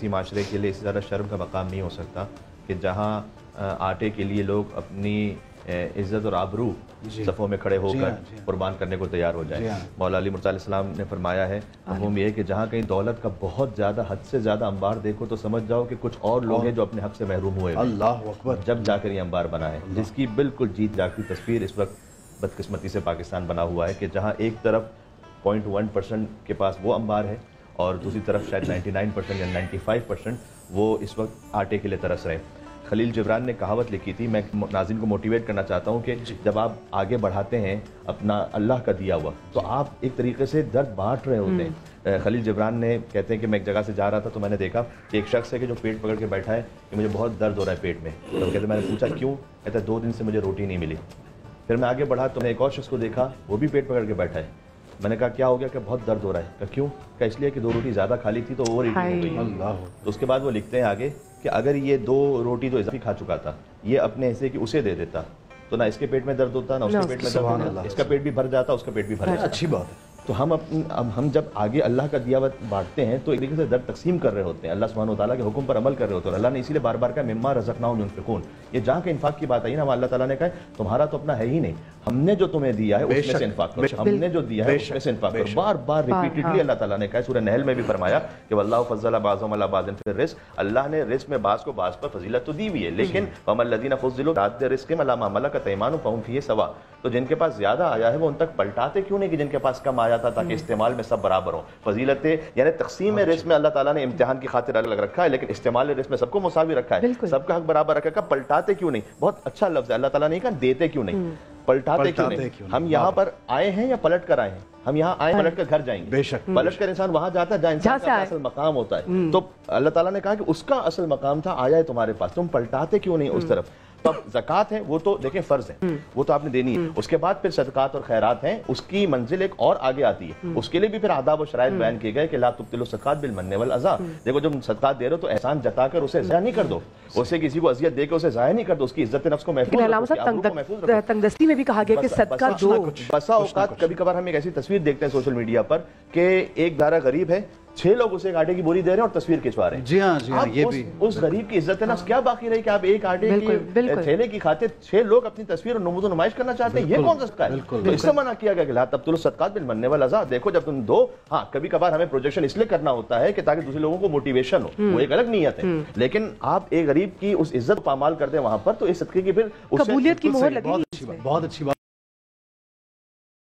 کسی معاشرے کے لیے اس سے زیادہ شرم کا مقام نہیں ہو سکتا کہ جہاں آٹے کے لیے لوگ اپنی عزت اور آبرو صفوں میں کھڑے ہو کر قربان کرنے کو تیار ہو جائیں. مولا علی مرتضیٰ علیہ السلام نے فرمایا ہے مفہوم یہ ہے کہ جہاں کہیں دولت کا بہت زیادہ حد سے زیادہ انبار دیکھو تو سمجھ جاؤ کہ کچھ اور لوگ ہیں جو اپنے حق سے محروم ہوئے. اللہ اکبر. جب جا کر یہ انبار بنا ہے جس کی بالکل جیت جاگتی تصویر اس وقت بدقسمتی سے پاکستان بنا ہوا ہے کہ جہاں ایک طرف 0.1% کے پاس وہ انبار ہے اور دوسری طرف شاید 99% یا 95% وہ اس وقت آٹے کے لیے ترس رہے ہیں. خلیل جبران نے کہاوت لکھی تھی, میں ناظرین کو موٹیویٹ کرنا چاہتا ہوں کہ جب آپ آگے بڑھاتے ہیں اپنا اللہ کا دیا ہوا تو آپ ایک طریقے سے درد بانٹ رہے ہوتے ہیں. خلیل جبران نے کہتے ہیں کہ میں ایک جگہ سے جا رہا تھا تو میں نے دیکھا کہ ایک شخص ہے کہ جو پیٹ پکڑ کے بیٹھا ہے کہ مجھے بہت درد ہو رہا ہے پیٹ میں. تو کہتے میں نے پوچھا کیوں؟ کہتا ہے 2 دن سے مجھے روٹی نہیں ملی. پھر میں آگے بڑھا تو میں ایک اور شخص کو دیکھا وہ بھی پیٹ پکڑ کے بیٹھا ہے. میں نے کہا کیا ہو گیا؟ کہ بہت درد ہو رہا ہے. کہ کیوں؟ کہ اس لیے کہ 2 روٹی زیادہ کھا لی تھی تو اوور ایٹنگ ہو گئی. اللہ. تو اس کے بعد وہ لکھتے ہیں آگے کہ اگر یہ 2 روٹی جو اضافی کھا چکا تھا یہ اپنے حصے کی اسے دے دیتا تو نہ اس کے پیٹ میں درد ہوتا نہ اس کے پیٹ میں درد ہوتا, اس کا پیٹ بھی بھر جاتا اس کا پیٹ بھی بھر جاتا. اچھی بات ہے. تو ہم جب آگے اللہ کا دیا ہوا بانٹتے ہیں تو ایک طریقے سے درد تقسیم کر رہے ہوتے ہیں, اللہ سبحانہ و تعالیٰ کے حکم پر عمل کر رہے ہوتے ہیں. اور اللہ نے اسی لیے بار بار کہا مما رزقناہم ینفقون. یہ جہاں کے انفاق کی بات آئی نا اللہ تعالیٰ نے کہا تمہارا تو اپنا ہے ہی نہیں, ہم نے جو تمہیں دیا ہے اس میں سے انفاق کرو, ہم نے جو دیا ہے اس میں سے انفاق کرو. بار بار ریپیٹڈلی اللہ تعالیٰ نے کہا. سورہ نحل میں بھی فرمایا کہ واللہ فضل بعضهم علی بعض فی الرزق. اللہ نے رزق میں بعض کو بعض پر فضیلت تو دی ہوئی ہے, لیکن فاما الذین فضلوا بعد رزقهم علی ما ملکت ایمانهم فهم فیہ سواء. تو جن کے پاس زیادہ آیا ہے وہ ان تک پلٹاتے کیوں نہیں کہ جن کے پاس کم آیا تھا, تاکہ استعمال میں سب برابر ہوں. فضیلتیں یعنی تقسیم رزق میں اللہ تعالیٰ نے امتحان کی خاطر الگ رکھا ہے, لیکن استعمال رزق میں سب کو مساوی رکھا ہے, سب کا حق برابر رکھا ہے. پلٹاتے کیوں نہیں؟ بہت اچھا لفظ ہے. اللہ تعالیٰ نے کہا دیتے کیوں نہیں, پلٹاتے کیوں نہیں. ہم یہاں پر آئے ہیں یا پلٹ کر آئے ہیں؟ ہم یہاں آئے پلٹ کر گھر جائیں گے. بے شک پلٹ کر انسان وہاں جاتا ہے جہاں انسان کا اصل مقام ہوتا ہے. تو اللہ تعالیٰ نے کہا کہ اس کا اصل مقام تھا, آیا ہے تمہارے پاس, تم پلٹاتے کیوں نہیں اس طرف. اب زکوٰۃ ہے وہ تو دیکھیں فرض ہے, وہ تو آپ نے دینی ہے. اس کے بعد پھر صدقات اور خیرات ہیں, اس کی منزل ایک اور آگے آتی ہے. اس کے لیے بھی پھر آداب و شرائط بیان کیے گئے کہ لا تبطلوا الصدقات بالمن والاذى. دیکھو جب صدقات دے رہے ہو تو احسان جتا کر اسے ضائع نہیں کر دو, اسے کسی کو اذیت دے کے اسے ضائع نہیں کر دو, اس کی عزت نفس کو محفوظ رکھو. تنگدستی میں بھی کہا گیا کہ صدقہ دو. بسا اوقات کبھی کبھار ہم ایک ایسی تصویر دیکھتے ہیں سوشل میڈیا پر کہ ایک دارا غریب ہے, 6 لوگ اسے ایک آٹے کی بوری دے رہے ہیں اور تصویر کھنچوا رہے ہیں. جی ہاں, یہ بھی اس غریب کی عزت نفس کیا باقی رہی کہ آپ ایک آٹے کی تھیلے کی خاطر 6 لوگ اپنی تصویر اور نمود و نمائش کرنا چاہتے ہیں. یہ کون سا صدقہ ہے؟ تو اس سے منع کیا گیا کہ لا تبطلوا الصدقات بالمن والاذى. دیکھو جب تم دو, ہاں کبھی کبھار ہمیں پروجیکشن اس لیے کرنا ہوتا ہے کہ تاکہ دوسرے لوگوں کو موٹیویشن ہو, وہ ایک الگ نیت ہے, لیکن آپ ایک غریب کی اس عزت پامال کرتے ہیں وہاں پر, تو اس صدقے کی پھر قبولیت کی مہر لگی. بہت اچھی بات.